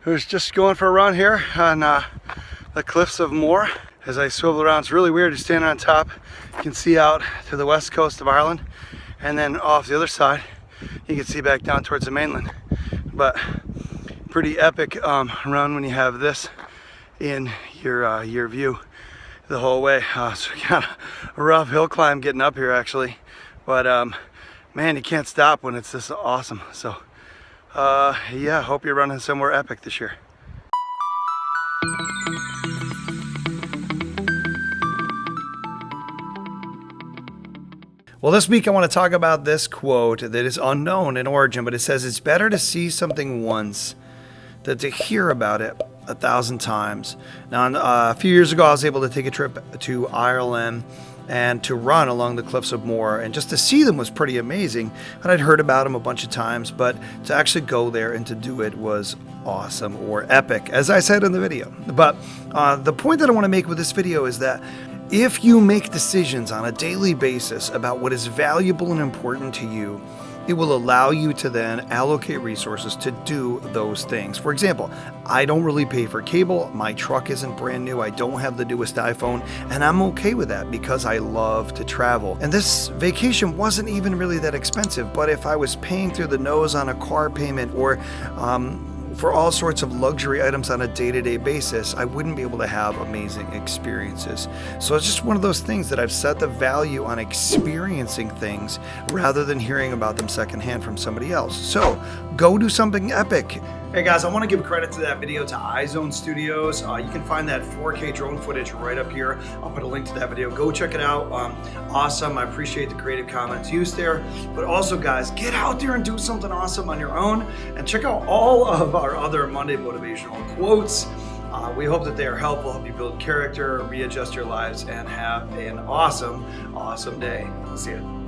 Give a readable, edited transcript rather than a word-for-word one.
I was just going for a run here on the Cliffs of Moher. As I swivel around, it's really weird. You're standing on top. You can see out to the west coast of Ireland, and then off the other side, you can see back down towards the mainland. But pretty epic run when you have this in your view the whole way. So kind of a rough hill climb getting up here actually, but man, you can't stop when it's this awesome. So yeah, hope you're running somewhere epic this year. Well, this week I want to talk about this quote that is unknown in origin, but it says it's better to see something once than to hear about it 1,000 times. Now, a few years ago, I was able to take a trip to Ireland and to run along the Cliffs of Moher, and just to see them was pretty amazing. And I'd heard about them a bunch of times, but to actually go there and to do it was awesome, or epic, as I said in the video. But the point that I want to make with this video is that if you make decisions on a daily basis about what is valuable and important to you, it will allow you to then allocate resources to do those things. For example, I don't really pay for cable. My truck isn't brand new. I don't have the newest iPhone, and I'm okay with that because I love to travel. And this vacation wasn't even really that expensive, but if I was paying through the nose on a car payment or for all sorts of luxury items on a day-to-day basis, I wouldn't be able to have amazing experiences. So it's just one of those things that I've set the value on experiencing things rather than hearing about them secondhand from somebody else. So go do something epic. Hey guys, I want to give credit to that video to iZone Studios. You can find that 4K drone footage right up here. I'll put a link to that video. Go check it out. Awesome. I appreciate the creative comments used there. But also guys, get out there and do something awesome on your own, and check out all of our other Monday motivational quotes. We hope that they are helpful, help you build character, readjust your lives, and have an awesome, awesome day. See ya.